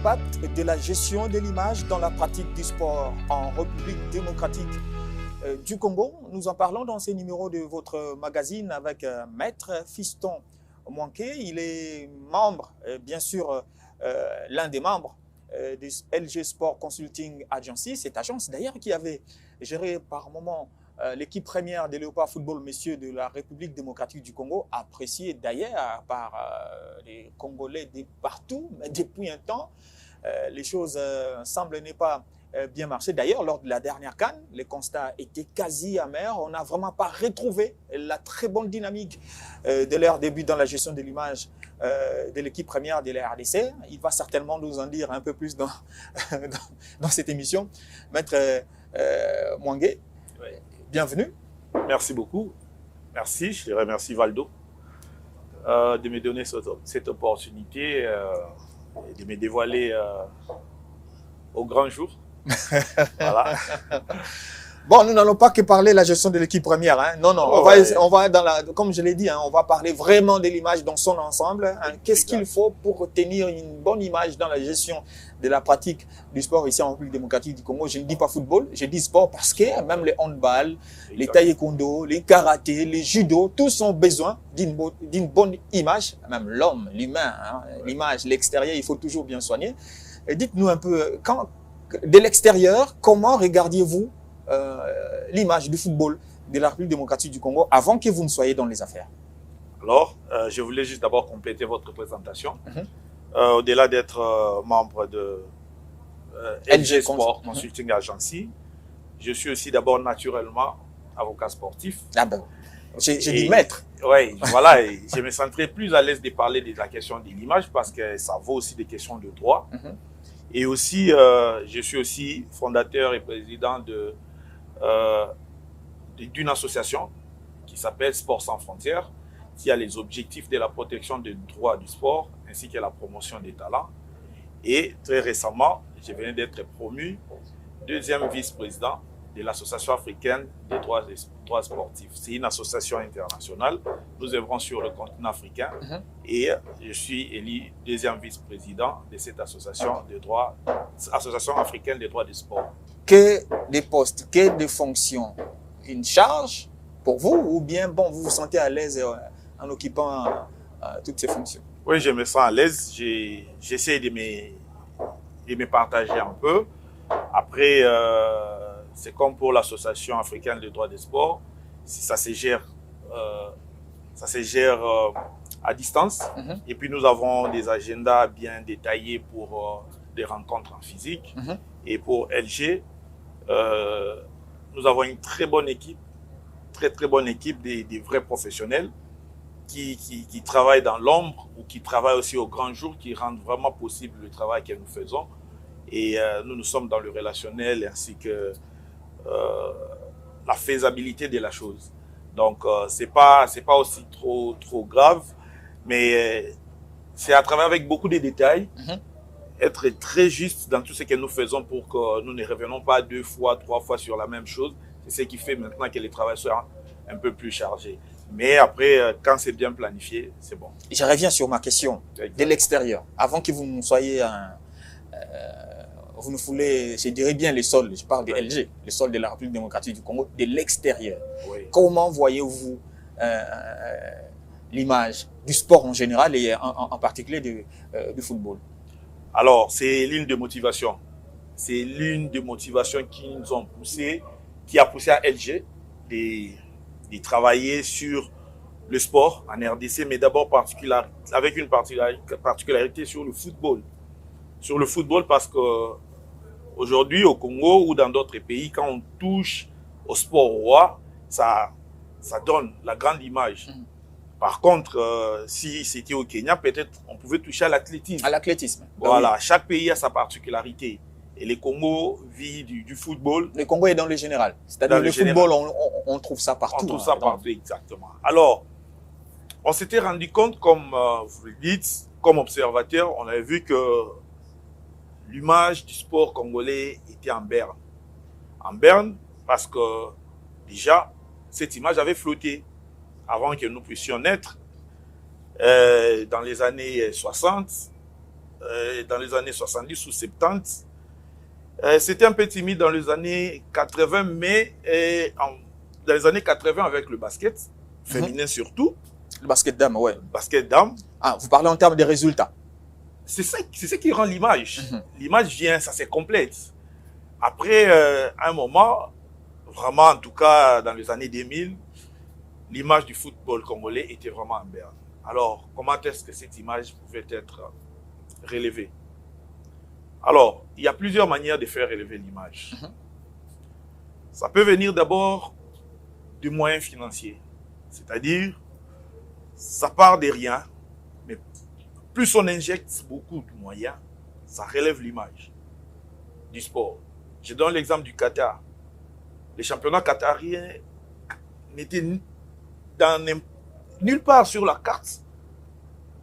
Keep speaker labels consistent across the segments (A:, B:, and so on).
A: l'impact de la gestion de l'image dans la pratique du sport en République démocratique du Congo. Nous en parlons dans ces numéros de votre magazine avec Maître Fiston Mwanké. Il est membre, bien sûr, l'un des membres du LG Sport Consulting Agency, cette agence d'ailleurs qui avait géré par moment l'équipe première des Léopards Football Messieurs de la République démocratique du Congo, appréciée d'ailleurs par les Congolais de partout, mais depuis un temps, les choses semblent ne pas bien marcher. D'ailleurs, lors de la dernière CAN, les constats étaient quasi amers. On n'a vraiment pas retrouvé la très bonne dynamique de leur début dans la gestion de l'image de l'équipe première de la RDC. Il va certainement nous en dire un peu plus dans cette émission. Maître Mwanké, bienvenue.
B: Merci beaucoup. Merci, je te remercie Valdo de me donner cette opportunité de me dévoiler au grand jour. Voilà.
A: Bon, nous n'allons pas que parler de la gestion de l'équipe première. Hein. Non, non, on va dans la, comme je l'ai dit, hein, on va parler vraiment de l'image dans son ensemble. Hein. Qu'est-ce qu'il faut pour obtenir une bonne image dans la gestion de la pratique du sport ici en République démocratique du Congo? Je ne dis pas football, je dis sport parce que même les handball, les taekwondo, les karaté, les judo, tous ont besoin d'une bonne image. Même l'homme, l'humain, hein, l'image, l'extérieur, il faut toujours bien soigner. Dites-nous un peu, de l'extérieur, comment regardiez-vous l'image du football de la République démocratique du Congo avant que vous ne soyez dans les affaires?
B: Alors, je voulais juste d'abord compléter votre présentation. Au-delà d'être membre de LG Sport Consulting Agency, je suis aussi d'abord naturellement avocat sportif.
A: Ah ben, j'ai dit maître.
B: Oui, voilà, et je me sentirais plus à l'aise de parler de la question de l'image parce que ça vaut aussi des questions de droit. Et aussi, je suis aussi fondateur et président d'une association qui s'appelle Sport sans frontières, qui a les objectifs de la protection des droits du sport ainsi que la promotion des talents. Et très récemment, je venais d'être promu deuxième vice-président de l'Association africaine des droits sportifs. C'est une association internationale. Nous œuvrons sur le continent africain et je suis élu deuxième vice-président de cette association Association africaine des droits du sport.
A: Que des postes, que des fonctions, une charge pour vous ou bien bon, vous vous sentez à l'aise en occupant toutes ces fonctions?
B: Oui, je me sens à l'aise. J'essaie de me partager un peu. Après, c'est comme pour l'Association africaine des droits des sports, ça se gère à distance. Et puis nous avons des agendas bien détaillés pour des rencontres en physique. Et pour LG, nous avons une très bonne équipe, très bonne équipe des vrais professionnels qui travaillent dans l'ombre ou qui travaillent aussi au grand jour, qui rendent vraiment possible le travail que nous faisons. Et nous sommes dans le relationnel ainsi que la faisabilité de la chose. Donc, c'est pas aussi trop grave, mais c'est à travers avec beaucoup de détails, être très juste dans tout ce que nous faisons pour que nous ne revenons pas 2 fois, 3 fois sur la même chose. C'est ce qui fait maintenant que le travail soit un peu plus chargé. Mais après, quand c'est bien planifié, c'est bon.
A: Je reviens sur ma question de l'extérieur. Avant que vous ne soyez vous nous foulez, je dirais bien les sols, je parle de LG, les sols de la République démocratique du Congo, de l'extérieur. Comment voyez-vous l'image du sport en général et en particulier du football?
B: Alors, c'est l'une des motivations. C'est l'une des motivations qui nous ont poussé, qui a poussé à LG de travailler sur le sport en RDC, mais d'abord avec une particularité sur le football. Sur le football parce que aujourd'hui au Congo ou dans d'autres pays, quand on touche au sport roi, ça donne la grande image. Par contre, si c'était au Kenya, peut-être on pouvait toucher à l'athlétisme.
A: À l'athlétisme.
B: Voilà, chaque pays a sa particularité. Et le Congo vit du football.
A: Le Congo est dans le général. C'est-à-dire le football, on trouve ça partout.
B: On trouve ça partout, exactement. Alors, on s'était rendu compte, comme vous le dites, comme observateur, on avait vu que l'image du sport congolais était en berne. En berne parce que déjà, cette image avait flotté avant que nous puissions naître. Dans les années 60, dans les années 70 ou 70. C'était un peu timide dans les années 80, mais dans les années 80 avec le basket, féminin surtout.
A: Le basket dame, ouais.
B: Basket dame.
A: Ah, vous parlez en termes de résultats.
B: C'est ce qui rend l'image. L'image vient, ça c'est complète. Après, un moment, vraiment en tout cas dans les années 2000, l'image du football congolais était vraiment en berne. Alors, comment est-ce que cette image pouvait être relevée? Alors, il y a plusieurs manières de faire relever l'image. Ça peut venir d'abord du moyen financier. C'est-à-dire, ça part de rien, mais plus on injecte beaucoup de moyens, ça relève l'image du sport. Je donne l'exemple du Qatar. Les championnats qatariens n'étaient nulle part sur la carte.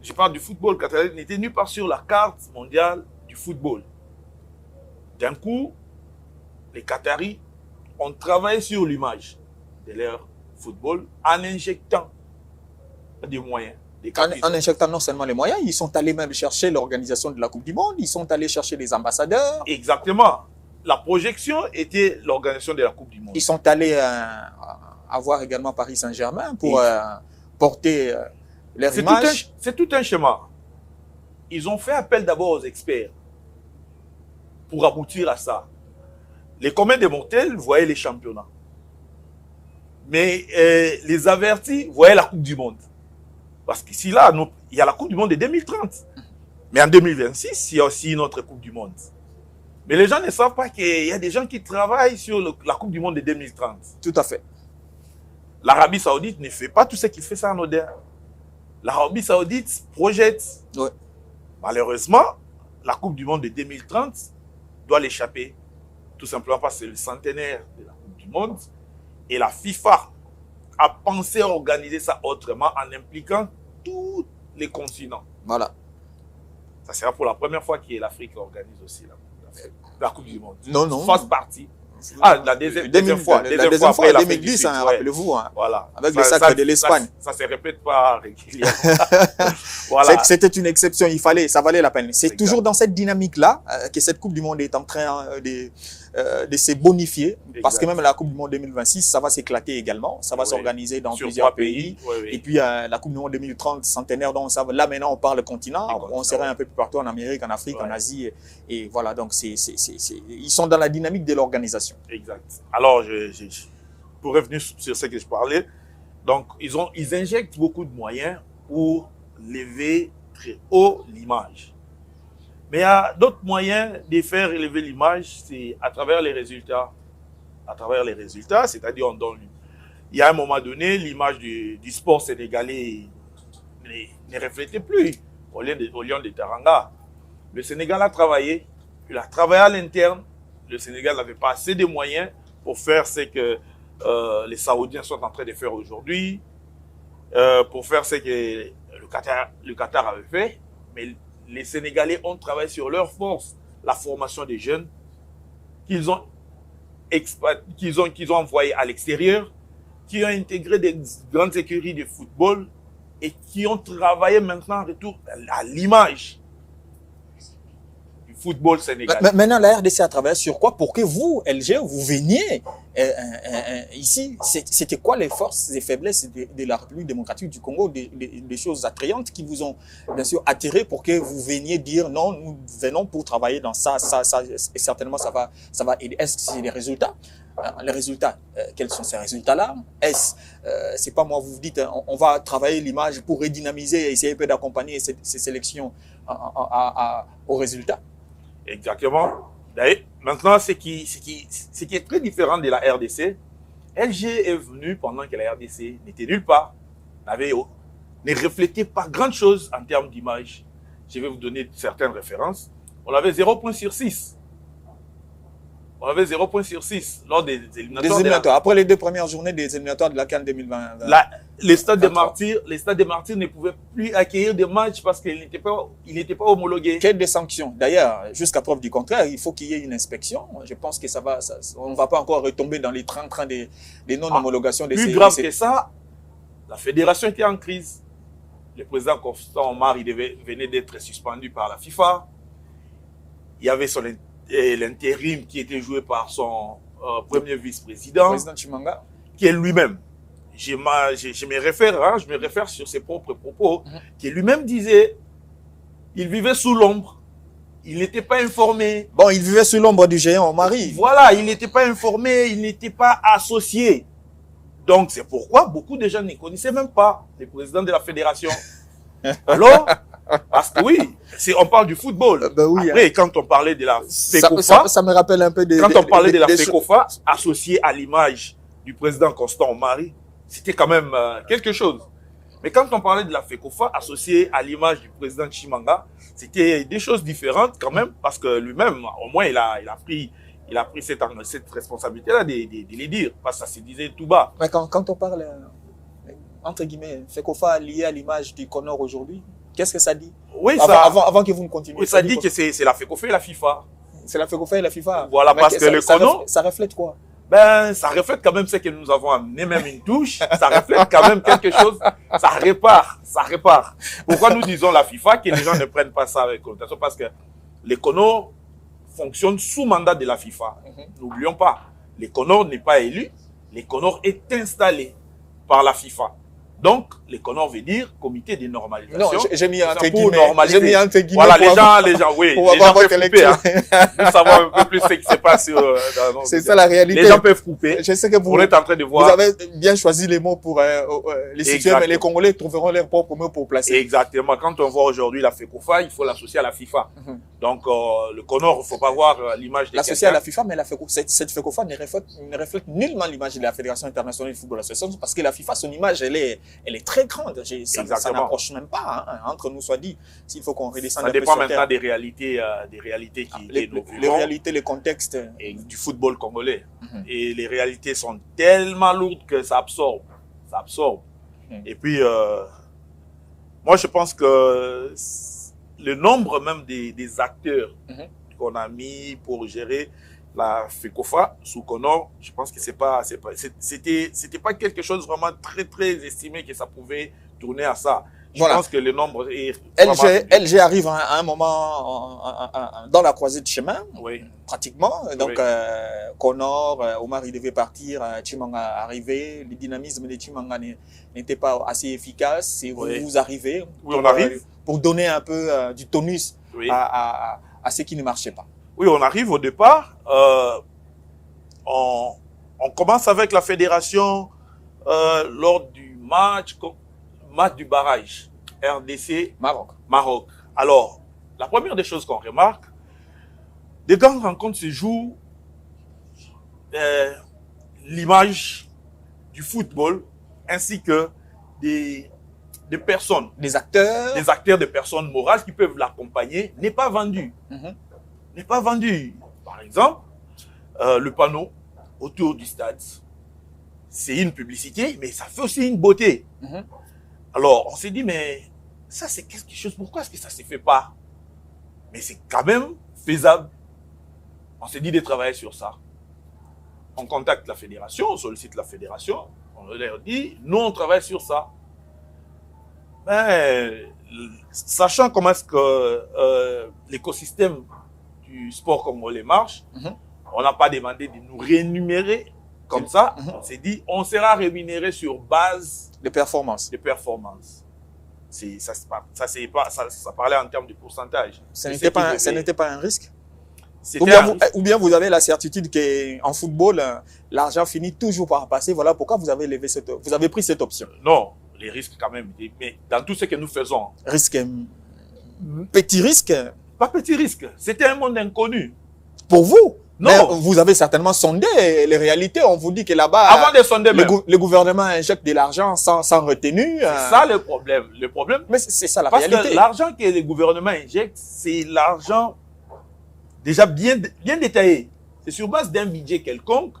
B: Je parle du football qatarien, n'était nulle part sur la carte mondiale du football. D'un coup, les Qataris ont travaillé sur l'image de leur football en injectant des moyens.
A: En injectant non seulement les moyens, ils sont allés même chercher l'organisation de la Coupe du Monde, ils sont allés chercher les ambassadeurs.
B: Exactement. La projection était l'organisation de la Coupe du Monde.
A: Ils sont allés avoir également Paris Saint-Germain pour porter leur image.
B: C'est tout un schéma. Ils ont fait appel d'abord aux experts pour aboutir à ça. Les communs des mortels voyaient les championnats. Mais les avertis voyaient la Coupe du Monde. Parce qu'ici, là, il y a la Coupe du Monde de 2030. Mais en 2026, il y a aussi notre Coupe du Monde. Mais les gens ne savent pas qu'il y a des gens qui travaillent sur la Coupe du Monde de 2030.
A: Tout à fait.
B: L'Arabie Saoudite ne fait pas tout ce qu'il fait ça en anodin. L'Arabie Saoudite projette.
A: Ouais.
B: Malheureusement, la Coupe du Monde de 2030 doit l'échapper. Tout simplement parce que c'est le centenaire de la Coupe du Monde. Et la FIFA a pensé organiser ça autrement en impliquant tous les continents.
A: Voilà.
B: Ça sera pour la première fois que l'Afrique organise aussi la Coupe du Monde.
A: Non, non.
B: Face partie. Ah, la deuxième fois.
A: La deuxième fois, en 2010, hein, rappelez-vous. Hein,
B: voilà.
A: Avec le sacre de l'Espagne.
B: Ça ne se répète pas régulièrement. Voilà.
A: C'était une exception, ça valait la peine. C'est toujours dans cette dynamique-là que cette Coupe du Monde est en train de se bonifier. Exact. Parce que même la Coupe du Monde 2026, ça va s'éclater également. Ça va s'organiser dans plusieurs pays. Et puis la Coupe du Monde 2030, centenaire, donc là maintenant on parle continent. On serait un peu plus partout en Amérique, en Afrique, en Asie. Et voilà, donc ils sont dans la dynamique de l'organisation.
B: Exact. Alors, pour revenir sur ce que je parlais, donc ils injectent beaucoup de moyens pour lever très haut l'image. Mais il y a d'autres moyens de faire élever l'image, c'est à travers les résultats. À travers les résultats, c'est-à-dire il y a un moment donné, l'image du sport sénégalais ne reflétait plus au Lion de Teranga. Le Sénégal a travaillé, il a travaillé à l'interne. Le Sénégal n'avait pas assez de moyens pour faire ce que les Saoudiens sont en train de faire aujourd'hui, pour faire ce que le Qatar avait fait. Mais les Sénégalais ont travaillé sur leur force, la formation des jeunes qu'ils ont envoyés à l'extérieur, qui ont intégré des grandes écuries de football et qui ont travaillé maintenant en retour à l'image du football sénégalais.
A: Maintenant, la RDC a travaillé sur quoi pour que vous, LG, vous veniez ici? C'était quoi les forces et faiblesses de la République démocratique du Congo, des choses attrayantes qui vous ont bien sûr attiré pour que vous veniez dire non, nous venons pour travailler dans ça, et certainement ça va aider. Est-ce que c'est les résultats? Les résultats, quels sont ces résultats-là? C'est pas moi, vous dites, on va travailler l'image pour redynamiser et essayer un peu d'accompagner ces sélections aux résultats?
B: Exactement. D'ailleurs, maintenant, ce qui est très différent de la RDC, LG est venu pendant que la RDC n'était nulle part, ne reflétait pas grand chose en termes d'image. Je vais vous donner certaines références. On avait 0 point sur 6. On avait 0 point sur 6 lors des éliminatoires.
A: Après les 2 premières journées des éliminatoires de la CAN 2020.
B: Les stades des martyrs ne pouvaient plus accueillir des matchs parce qu'ils n'étaient pas homologués.
A: Quelle des sanctions? D'ailleurs, jusqu'à preuve du contraire, il faut qu'il y ait une inspection. Je pense que on ne va pas encore retomber dans les trains des non-homologations des séries.
B: Plus grave que ça, la fédération était en crise. le président Constant Omar, il venait d'être suspendu par la FIFA. Il y avait l'intérim qui était joué par son premier vice-président.
A: Le président Chimanga.
B: Qui est lui-même. Je me réfère sur ses propres propos, qui lui-même disait, il vivait sous l'ombre. Il n'était pas informé.
A: Bon, il vivait sous l'ombre du géant Omari.
B: Voilà, il n'était pas informé, il n'était pas associé. Donc, c'est pourquoi beaucoup de gens ne connaissaient même pas le président de la fédération. Alors, parce que oui, on parle du football.
A: Ben oui,
B: après, quand on parlait de la FECOFA,
A: ça me rappelle un peu de...
B: Quand on parlait de la FECOFA, associée à l'image du président Constant Omari, c'était quand même quelque chose. Mais quand on parlait de la FECOFA associée à l'image du président Chimanga, c'était des choses différentes quand même, parce que lui-même, au moins, il a pris cette responsabilité-là de les dire, parce que ça se disait tout bas.
A: Mais quand on parle, entre guillemets, FECOFA lié à l'image du Conor aujourd'hui, qu'est-ce que ça dit?
B: Oui,
A: avant que vous ne continuiez.
B: Oui, ça dit que c'est la FECOFA et la FIFA.
A: C'est la FECOFA et la FIFA.
B: Voilà, parce que le Conor...
A: Ça reflète quoi?
B: Ben, ça reflète quand même ce que nous avons amené, même une touche. Ça reflète quand même quelque chose. Ça répare. Pourquoi nous disons la FIFA, que les gens ne prennent pas ça avec connotation? Parce que les Conor fonctionnent sous mandat de la FIFA. N'oublions pas, les Conor n'est pas élu. Les Conor est installé par la FIFA. Donc, les Conor veut dire comité de normalisation.
A: Non, j'ai mis entre guillemets.
B: Voilà, les gens peuvent couper. Nous savons un peu plus ce qui se passe.
A: C'est ça la réalité.
B: Les gens peuvent couper.
A: Je sais que
B: on est en train de voir.
A: Vous avez bien choisi les mots pour les situer, mais les Congolais trouveront leurs propres mots pour placer.
B: Exactement. Quand on voit aujourd'hui la FECOFA, il faut l'associer à la FIFA. Donc, le Conor, il ne faut pas voir l'image de
A: l'associer à la FIFA, mais cette FECOFA ne reflète nullement l'image de la Fédération internationale de football association, parce que la FIFA, son image, elle est très grande. Ça n'approche même pas, hein, entre nous soit dit. S'il faut qu'on redescende un peu sur terre.
B: Ça dépend maintenant des réalités qui
A: les réalités, les contextes.
B: Et du football congolais. Et les réalités sont tellement lourdes que ça absorbe. Et puis, moi, je pense que le nombre même des acteurs qu'on a mis pour gérer la FECOFA sous Conor, je pense que c'était pas quelque chose vraiment très très estimé que ça pouvait tourner à ça. Je pense que le nombre est
A: LG arrive à un moment dans la croisée de chemin, pratiquement. Donc Conor, Omar il devait partir, Chimanga arrivé, le dynamisme de Chimanga n'était pas assez efficace. Et vous arrivez
B: on arrive
A: pour donner un peu du tonus à ce qui ne marchait pas.
B: Oui, on arrive au départ. On commence avec la fédération lors du match du barrage RDC Maroc. Alors, la première des choses qu'on remarque, des grandes rencontres se jouent l'image du football ainsi que des personnes,
A: des acteurs,
B: des personnes morales qui peuvent l'accompagner n'est pas vendu. N'est pas vendu. Par exemple, le panneau autour du stade, c'est une publicité, mais ça fait aussi une beauté. Alors, on s'est dit, mais ça, c'est quelque chose, pourquoi est-ce que ça ne se fait pas? Mais c'est quand même faisable. On s'est dit de travailler sur ça. On contacte la fédération, on sollicite la fédération, on leur dit, nous, on travaille sur ça. Mais, sachant comment est-ce que l'écosystème du sport congolais marche, on n'a pas demandé de nous rémunérer comme ça. On s'est dit, on sera rémunéré sur base
A: de performance.
B: Ça parlait en termes de pourcentage.
A: Ce n'était pas un risque? Ou bien vous avez la certitude qu'en football, l'argent finit toujours par passer. Voilà pourquoi vous avez pris cette option.
B: Non, les risques quand même. Mais dans tout ce que nous faisons.
A: Petit risque?
B: Pas petit risque. C'était un monde inconnu.
A: Pour vous?
B: Non.
A: Mais vous avez certainement sondé les réalités. On vous dit que là-bas,
B: avant de sonder
A: le gouvernement injecte de l'argent sans retenue.
B: C'est ça le problème.
A: Mais c'est ça la réalité.
B: Parce que l'argent que le gouvernement injecte, c'est l'argent déjà bien détaillé. C'est sur base d'un budget quelconque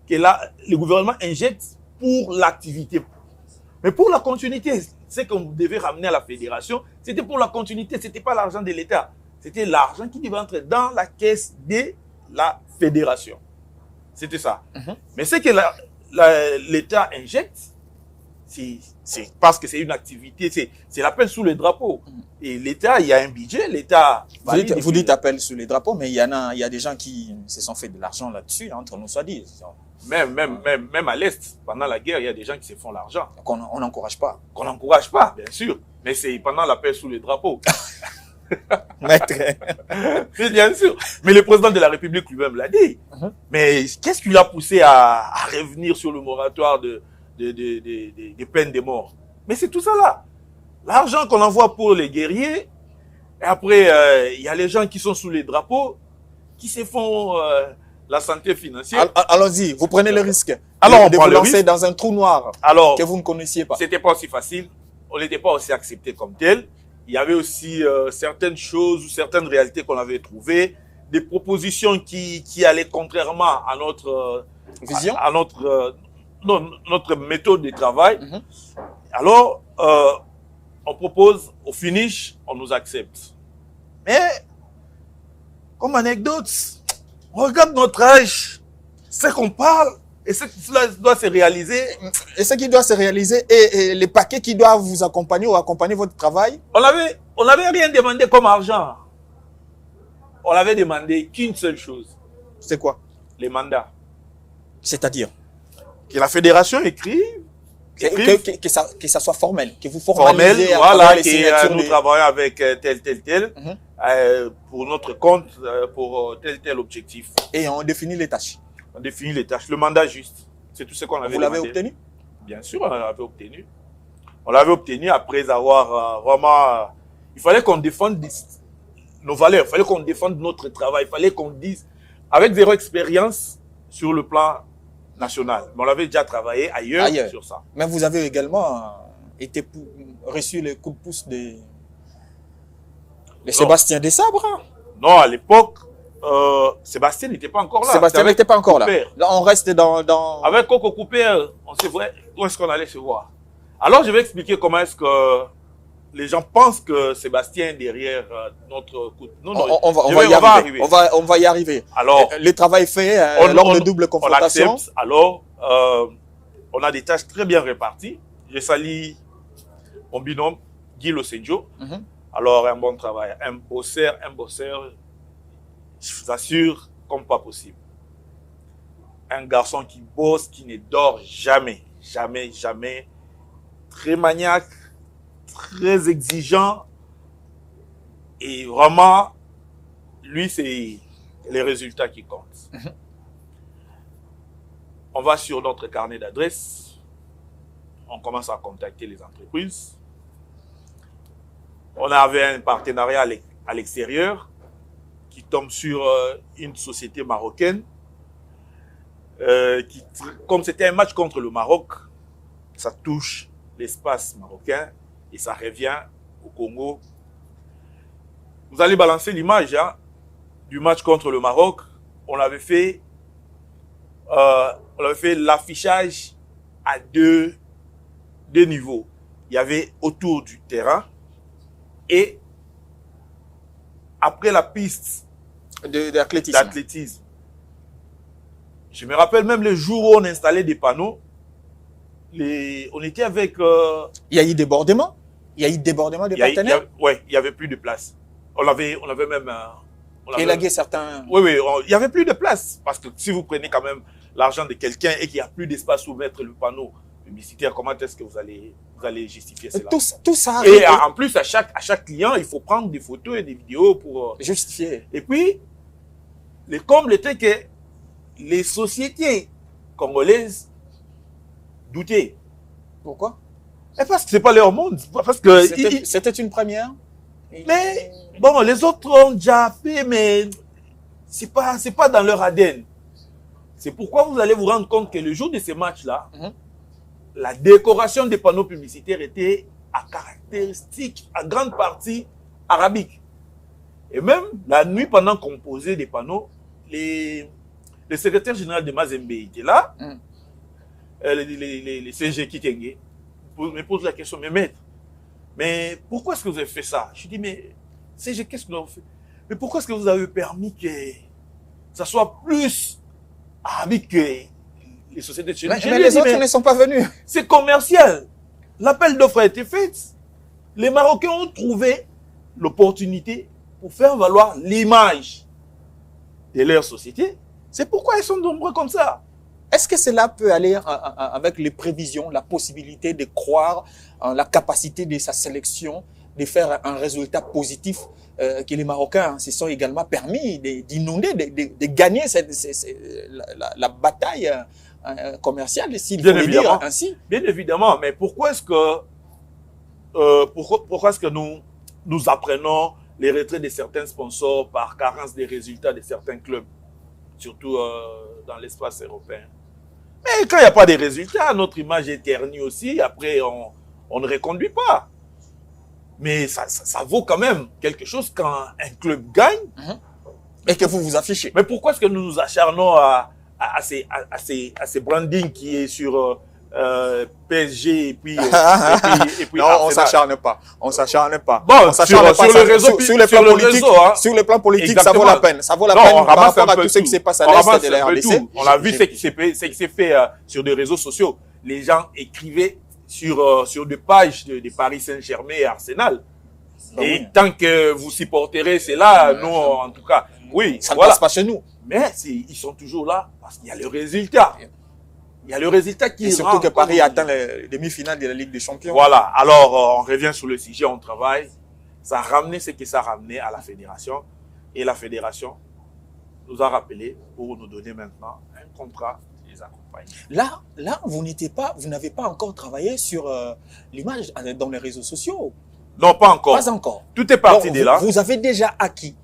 B: que le gouvernement injecte pour l'activité. Mais pour la continuité, ce qu'on devait ramener à la fédération, c'était pour la continuité. Ce n'était pas l'argent de l'État. C'était l'argent qui devait entrer dans la caisse de la fédération. C'était ça. Mais ce que l'État injecte, c'est parce que c'est une activité, c'est l'appel sous le drapeau. Et l'État, il y a un budget, l'État...
A: Vous dites appel sous les drapeaux, mais il y a des gens qui se sont fait de l'argent là-dessus, entre nous soit dit.
B: Même à l'Est, pendant la guerre, il y a des gens qui se font l'argent.
A: On n'encourage pas.
B: Qu'on n'encourage pas, bien sûr. Mais c'est pendant l'appel sous le drapeau.
A: Maître.
B: Oui, bien sûr. Mais le président de la République lui-même l'a dit. Mais qu'est-ce qui l'a poussé à revenir sur le moratoire des peines de mort? Mais c'est tout ça là. L'argent qu'on envoie pour les guerriers, et après, il y a les gens qui sont sous les drapeaux, qui se font la santé financière.
A: Allons-y, vous prenez le risque.
B: Alors,
A: de vous lancer dans un trou noir que vous ne connaissiez pas.
B: C'était pas aussi facile. On n'était pas aussi accepté comme tel. Il y avait aussi certaines choses ou certaines réalités qu'on avait trouvées, des propositions qui allaient contrairement à notre
A: vision,
B: à notre méthode de travail. Alors, on propose, au finish, on nous accepte. Mais, comme anecdote, on regarde notre âge, ce qu'on parle, et ce qui doit se réaliser.
A: Et ce qui doit se réaliser, et les paquets qui doivent vous accompagner ou accompagner votre travail.
B: On n'avait rien demandé comme argent. On avait demandé qu'une seule chose.
A: C'est quoi?
B: Les mandats.
A: C'est-à-dire
B: que la fédération écrive.
A: Que ça soit formel. Que vous formalisez.
B: Formel, voilà, que nous travaillons avec tel. Pour notre compte, pour tel objectif.
A: Et on définit les tâches.
B: On définit les tâches. Le mandat juste. C'est tout ce qu'on avait demandé.
A: Vous l'avez obtenu?
B: Bien sûr, on l'avait obtenu. On l'avait obtenu après avoir vraiment... il fallait qu'on défende nos valeurs. Il fallait qu'on défende notre travail. Il fallait qu'on dise, avec zéro expérience sur le plan national. Mais on avait déjà travaillé ailleurs sur ça.
A: Mais vous avez également reçu le coup de pouce de Sébastien Desabre.
B: Non, à l'époque, Sébastien n'était pas encore là.
A: Sébastien n'était pas encore là. Là, on reste dans...
B: Avec Coco Cooper, on sait où est-ce qu'on allait se voir. Alors, je vais expliquer comment est-ce que les gens pensent que Sébastien est derrière notre coup. Non,
A: on va y arriver.
B: Alors,
A: le travail fait lors de double confrontation.
B: On accepte. Alors, on a des tâches très bien réparties. Je salue mon binôme, Guy Losenjo. Alors, un bon travail. Un bosseur, je vous assure, comme pas possible. Un garçon qui bosse, qui ne dort jamais. Jamais. Très maniaque, très exigeant. Et vraiment, lui, c'est les résultats qui comptent. On va sur notre carnet d'adresses. On commence à contacter les entreprises. On avait un partenariat à l'extérieur qui tombe sur une société marocaine. Comme c'était un match contre le Maroc, ça touche l'espace marocain et ça revient au Congo. Vous allez balancer l'image du match contre le Maroc. On avait fait l'affichage à deux niveaux. Il y avait autour du terrain et après la piste d'athlétisme. Je me rappelle même le jour où on installait des panneaux. On était avec...
A: Il y a eu débordement? Il y a eu débordement de partenaires?
B: Oui, il n'y avait plus de place. On avait même...
A: élagué certains...
B: Oui, il n'y avait plus de place. Parce que si vous prenez quand même l'argent de quelqu'un et qu'il n'y a plus d'espace où mettre le panneau publicitaire, comment est-ce que vous allez justifier cela?
A: Tout ça...
B: Et en plus, à chaque client, il faut prendre des photos et des vidéos pour...
A: justifier.
B: Et puis, le comble était que les sociétés congolaises doutaient.
A: Pourquoi?
B: Et parce que ce n'est pas leur monde. Parce que
A: c'était une première.
B: Mais, bon, les autres ont déjà fait, mais c'est pas dans leur ADN. C'est pourquoi vous allez vous rendre compte que le jour de ces matchs-là, la décoration des panneaux publicitaires était à caractéristiques, à grande partie, arabique. Et même la nuit, pendant qu'on posait des panneaux, le secrétaire général de Mazembe était là, les CG Kitenge me posent la question, mais maître, mais pourquoi est-ce que vous avez fait ça? Je dis, mais CG, qu'est-ce que vous avez fait? Mais pourquoi est-ce que vous avez permis que ça soit plus arabique que les sociétés de chez nous?
A: Mais les autres ne sont pas venus.
B: C'est commercial. L'appel d'offres a été fait. Les Marocains ont trouvé l'opportunité pour faire valoir l'image de leur société. C'est pourquoi ils sont nombreux comme ça.
A: Est-ce que cela peut aller avec les prévisions, la possibilité de croire en la capacité de sa sélection, de faire un résultat positif que les Marocains se sont également permis d'inonder, de gagner la bataille commerciale, s'il faut le dire ainsi?
B: Bien évidemment, mais pourquoi est-ce que, nous apprenons les retraits de certains sponsors par carence des résultats de certains clubs, surtout dans l'espace européen? Mais quand il n'y a pas de résultats, notre image est ternie aussi. Après, on ne reconduit pas. Mais ça vaut quand même quelque chose quand un club gagne.
A: Et que vous vous affichez.
B: Mais pourquoi est-ce que nous nous acharnons à ces brandings qui est sur PSG et puis
A: non, on s'acharne pas. On s'acharne pas.
B: Bon,
A: on s'acharne
B: sur le réseau,
A: sur le plan politique, sur le plan politique, ça vaut la peine. Ça vaut la peine par rapport à tout ce qui s'est passé à l'est de la RDC.
B: On a vu ce qui s'est fait sur des réseaux sociaux. Les gens écrivaient sur des pages de Paris Saint-Germain et Arsenal. Et tant que vous supporterez cela, nous, en tout cas, oui.
A: Ça ne passe pas chez nous.
B: Mais ils sont toujours là parce qu'il y a le résultat. Il y a le résultat qui
A: et surtout que Paris atteint les demi-finales de la Ligue des Champions.
B: Voilà. Alors, on revient sur le sujet, on travaille. Ça a ramené ce que ça a ramené à la fédération. Et la fédération nous a rappelé pour nous donner maintenant un contrat de les accompagner.
A: Là, vous n'avez pas encore travaillé sur l'image dans les réseaux sociaux.
B: Non, pas encore.
A: Pas encore.
B: Tout est parti de là.
A: Vous avez déjà acquis.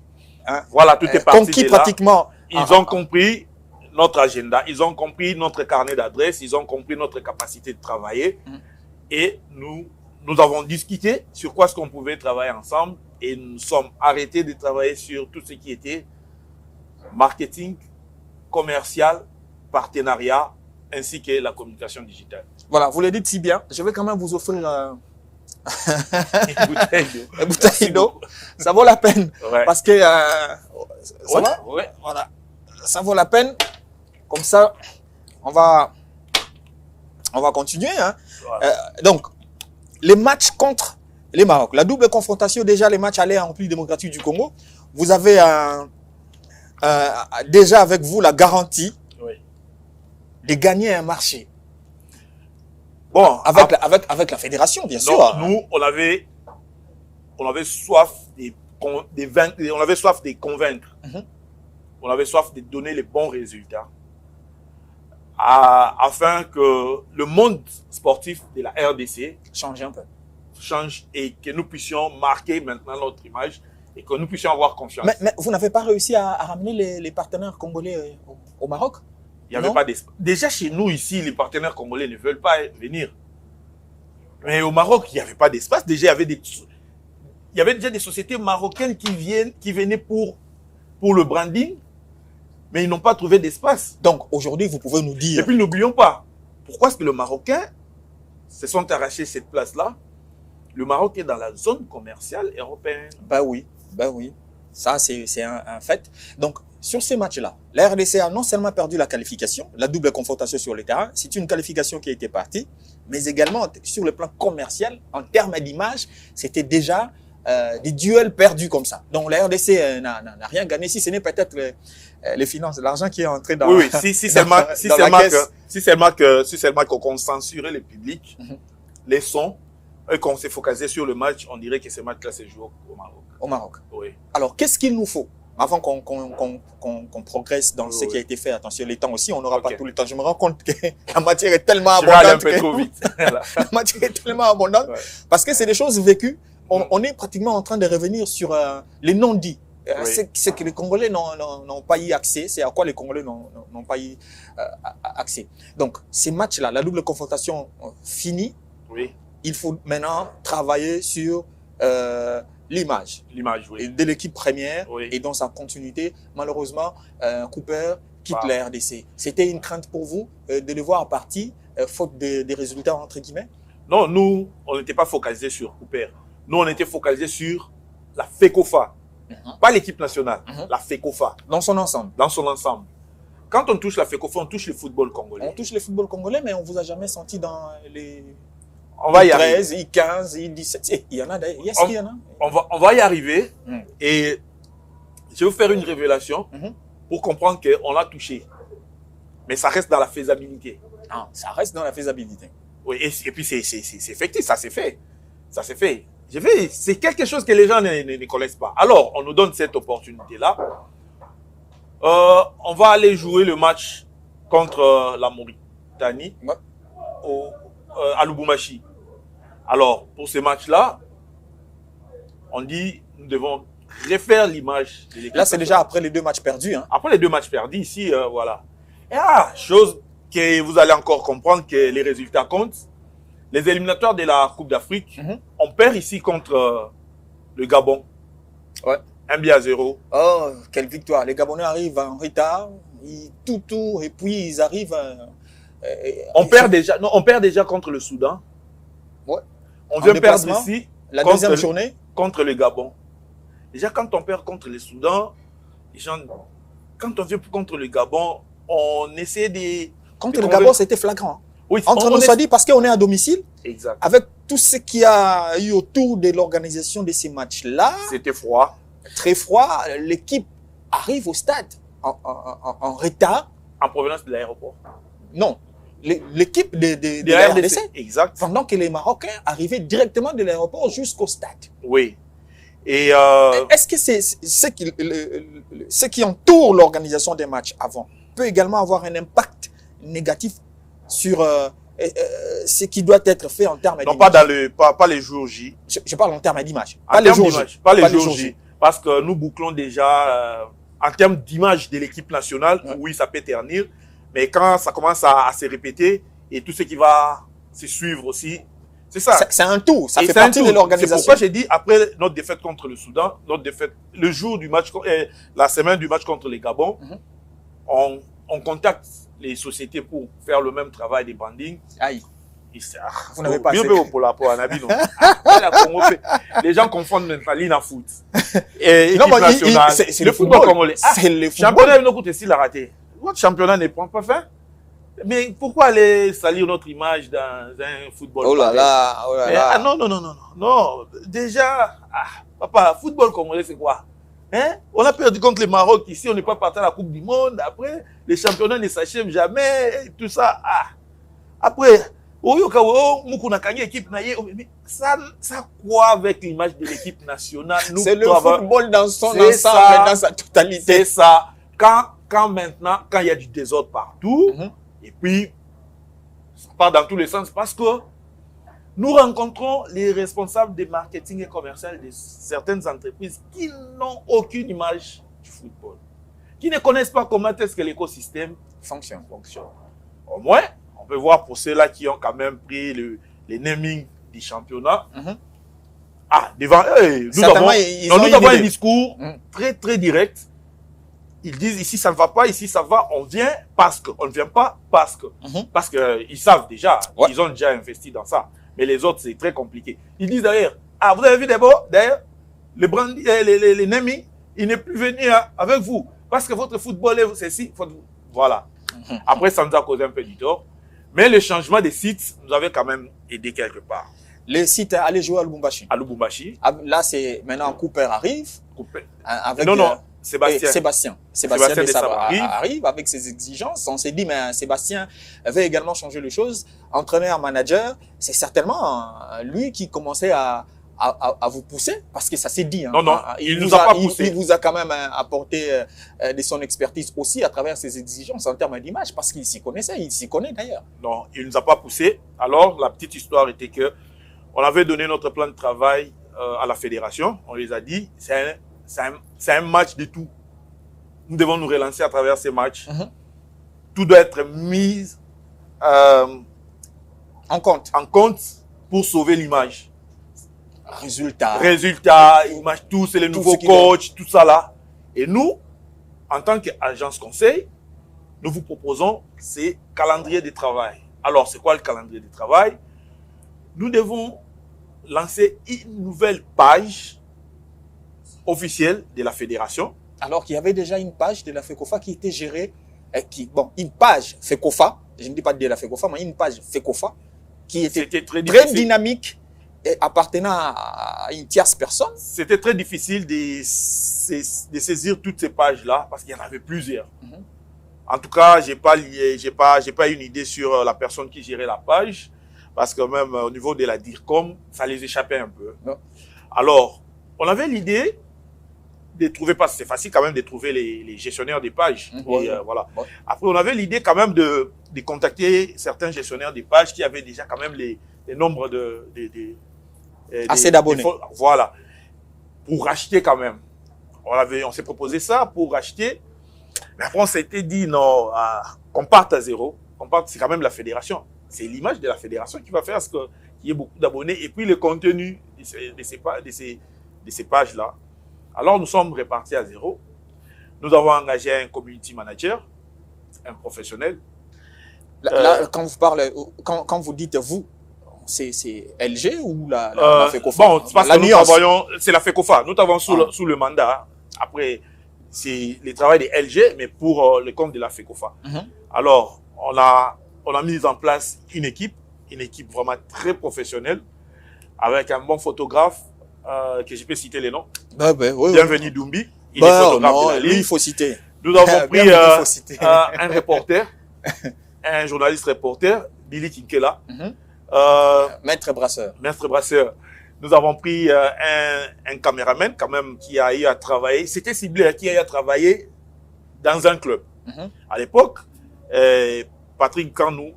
B: Hein? Voilà, tout est parti
A: conquis
B: de là.
A: Pratiquement.
B: Ils ont compris notre agenda, ils ont compris notre carnet d'adresses, ils ont compris notre capacité de travailler. Et nous avons discuté sur quoi est-ce qu'on pouvait travailler ensemble et nous sommes arrêtés de travailler sur tout ce qui était marketing, commercial, partenariat, ainsi que la communication digitale.
A: Voilà, vous le dites si bien. Je vais quand même vous offrir
B: une
A: bouteille d'eau. Ça vaut la peine.
B: Ouais.
A: Parce que ça va?
B: Ouais.
A: Voilà. Ça vaut la peine. Comme ça, on va continuer. Hein.
B: Voilà.
A: Donc, les matchs contre les Maroc, la double confrontation, déjà les matchs allés en République démocratique du Congo, vous avez déjà avec vous la garantie de gagner un marché.
B: Bon,
A: avec la fédération, bien sûr.
B: Nous, on avait soif on avait soif de convaincre. On avait soif de donner les bons résultats. Afin que le monde sportif de la RDC change et que nous puissions marquer maintenant notre image et que nous puissions avoir confiance.
A: Mais vous n'avez pas réussi à ramener les partenaires congolais au Maroc?
B: Il n'y avait pas d'espace. Déjà chez nous ici, les partenaires congolais ne veulent pas venir. Mais au Maroc, il n'y avait pas d'espace. Déjà, il y avait déjà des sociétés marocaines qui venaient pour le branding. Mais ils n'ont pas trouvé d'espace.
A: Donc, aujourd'hui, vous pouvez nous dire...
B: Et puis, n'oublions pas, pourquoi est-ce que le Marocain se sont arrachés cette place-là? Le Maroc est dans la zone commerciale européenne.
A: Ben oui. Ça, c'est un fait. Donc, sur ces matchs-là, la RDC a non seulement perdu la qualification, la double confrontation sur le terrain, c'est une qualification qui a été partie, mais également sur le plan commercial, en termes d'image, c'était déjà des duels perdus comme ça. Donc, la RDC n'a rien gagné, si ce n'est peut-être les finances, l'argent qui est entré dans
B: oui, si seulement qu'on censurait le public, les sons, et qu'on s'est focalisé sur le match, on dirait que ce match-là se joue au Maroc.
A: Au Maroc.
B: Oui.
A: Alors, qu'est-ce qu'il nous faut avant qu'on progresse dans ce qui a été fait? Attention, les temps aussi, on n'aura pas tout le temps. Je me rends compte que la matière est tellement abondante.
B: Je vais aller un peu trop vite.
A: La matière est tellement abondante parce que c'est des choses vécues. On est pratiquement en train de revenir sur les non-dits. C'est que les Congolais n'ont pas eu accès, c'est à quoi les Congolais n'ont pas eu accès. Donc, ces matchs-là, la double confrontation finie, il faut maintenant travailler sur l'image de l'équipe première et dans sa continuité. Malheureusement, Cooper quitte la RDC. C'était une crainte pour vous de le voir partir, faute des résultats, entre guillemets?
B: Non, nous, on n'était pas focalisé sur Cooper. Nous, on était focalisé sur la FECOFA. Pas l'équipe nationale, la FECOFA.
A: Dans son ensemble.
B: Dans son ensemble. Quand on touche la FECOFA, on touche le football congolais.
A: On touche le football congolais, mais on ne vous a jamais senti dans les
B: On va y
A: I13, I15, I17. Il y en a d'ailleurs. Yes, il y en a.
B: On va y arriver. Et je vais vous faire une révélation pour comprendre qu'on l'a touché. Mais ça reste dans la faisabilité.
A: Ah, ça reste dans la faisabilité.
B: Oui, et puis c'est effectif, ça s'est fait. Ça s'est fait. C'est quelque chose que les gens ne connaissent pas. Alors, on nous donne cette opportunité-là. On va aller jouer le match contre la Mauritanie à Lubumbashi. Alors, pour ce match-là, on dit nous devons refaire l'image de l'équipe.
A: Là, c'est déjà après les 2 matchs perdus. Hein.
B: Après les 2 matchs perdus, ici, voilà. Et chose que vous allez encore comprendre que les résultats comptent. Les éliminatoires de la Coupe d'Afrique, on perd ici contre le Gabon.
A: Ouais.
B: 1-0.
A: Oh, quelle victoire. Les Gabonais arrivent en retard, et puis ils arrivent...
B: on perd déjà contre le Soudan.
A: Ouais.
B: On vient perdre ici
A: la deuxième journée
B: contre le Gabon. Déjà, quand on perd contre le Soudan, quand on vient contre le Gabon, on essaie de...
A: Contre le Gabon, c'était flagrant.
B: Oui,
A: entre nous, ça dit parce qu'on est à domicile.
B: Exact.
A: Avec tout ce qu'il y a eu autour de l'organisation de ces matchs-là.
B: C'était froid.
A: Très froid. L'équipe arrive au stade en retard.
B: En provenance de l'aéroport.
A: Non. L'équipe de la RDC.
B: Exact.
A: Pendant que les Marocains arrivaient directement de l'aéroport jusqu'au stade.
B: Oui. Et
A: est-ce que ce qui entoure l'organisation des matchs avant peut également avoir un impact négatif sur ce qui doit être fait en termes d'image?
B: Non, pas les jours J.
A: Je parle en termes d'image.
B: Pas les jours J. Pas les jours J. Parce que nous bouclons déjà en termes d'image de l'équipe nationale. Oui, ça peut ternir. Mais quand ça commence à se répéter et tout ce qui va se suivre aussi, c'est ça.
A: C'est un tout. Ça fait partie de l'organisation.
B: C'est pourquoi j'ai dit, après notre défaite contre le Soudan, le jour du match, la semaine du match contre les Gabon, on contacte les sociétés pour faire le même travail des branding.
A: Aïe.
B: Vous n'avez pas les gens confondent maintenant l'INA foot. Et équipe nationale.
A: C'est le football congolais.
B: C'est le championnat il a raté. Votre championnat ne prend pas fin. Mais pourquoi aller salir notre image dans un football?
A: Oh là là, oh là là.
B: Non. Déjà, papa, football congolais, c'est quoi? On a perdu contre le Maroc ici, on n'est pas parti à la Coupe du Monde. Après, les championnats ne s'achèvent jamais, tout ça. Après, ça quoi avec l'image de l'équipe nationale?
A: C'est le football dans son ensemble, dans sa totalité.
B: C'est ça. Quand maintenant, quand il y a du désordre partout, et puis, ça part dans tous les sens parce que nous rencontrons les responsables de marketing et commercial de certaines entreprises qui n'ont aucune image du football, qui ne connaissent pas comment est-ce que l'écosystème fonctionne. Au moins, on peut voir pour ceux-là qui ont quand même pris les naming du championnat. Devant eux, nous avons un discours très, très direct. Ils disent ici ça ne va pas, ici ça va, on vient parce que. On ne vient pas parce que. Parce qu'ils savent déjà, ils ont déjà investi dans ça. Mais les autres, c'est très compliqué. Ils disent d'ailleurs, vous avez vu d'abord, d'ailleurs, les naming, il n'est plus venu avec vous. Parce que votre football est ceci. Voilà. Après, ça nous a causé un peu du tort. Mais le changement des sites nous avait quand même aidé quelque part.
A: Les sites allaient jouer à Lubumbashi.
B: À Lubumbashi.
A: Là, c'est maintenant Cooper arrive. Avec,
B: Sébastien
A: arrive avec ses exigences. On s'est dit, mais Sébastien veut également changer les choses. Entraîneur, manager, c'est certainement lui qui commençait à vous pousser, parce que ça s'est dit.
B: Non, il nous a pas poussé.
A: Il vous a quand même apporté de son expertise aussi à travers ses exigences en termes d'image, parce qu'il s'y connaissait, il s'y connaît d'ailleurs.
B: Non, il ne nous a pas poussé. Alors, la petite histoire était que on avait donné notre plan de travail à la fédération. On les a dit, c'est un match de tout. Nous devons nous relancer à travers ces matchs. Tout doit être mis en compte pour sauver l'image. Résultat, image, tout, c'est les nouveaux coachs, tout ça là. Et nous, en tant qu'agence conseil, nous vous proposons ces calendriers de travail. Alors, c'est quoi le calendrier de travail? Nous devons lancer une nouvelle page officielle de la fédération.
A: Alors qu'il y avait déjà une page de la FECOFA qui était gérée, une page FECOFA, je ne dis pas de la FECOFA, mais une page FECOFA qui était
B: très
A: très dynamique et appartenant à une tierce personne.
B: C'était très difficile de saisir toutes ces pages-là parce qu'il y en avait plusieurs. En tout cas, j'ai pas une idée sur la personne qui gérait la page parce que même au niveau de la DIRCOM, ça les échappait un peu. Non. Alors, on avait l'idée de trouver, parce que c'est facile quand même de trouver les gestionnaires des pages. Et, voilà. Après, on avait l'idée quand même de contacter certains gestionnaires des pages qui avaient déjà quand même les nombres
A: assez d'abonnés.
B: Voilà. Pour racheter quand même. On s'est proposé ça pour racheter. Mais après, on s'était dit, non, qu'on parte à zéro. C'est quand même la fédération. C'est l'image de la fédération qui va faire qu'il y ait beaucoup d'abonnés. Et puis, le contenu de ces pages-là. Alors, nous sommes repartis à zéro. Nous avons engagé un community manager, un professionnel.
A: Là, quand vous dites vous, c'est LG ou la FECOFA?
B: Bon, parce que nous travaillons, c'est la FECOFA. Nous travaillons sous le mandat. Après, c'est le travail de LG, mais pour le compte de la FECOFA. Alors, on a mis en place une équipe vraiment très professionnelle, avec un bon photographe, que je peux citer les noms. Bienvenue Doumbi. Il est photographe de la Ligue.
A: Il faut citer.
B: Nous avons pris un reporter, un journaliste reporter, Billy Kinkela.
A: Maître Brasseur.
B: Maître Brasseur. Nous avons pris un caméraman quand même qui a eu à travailler. C'était ciblé, qui a eu à travailler dans un club. À l'époque, Patrick Kanou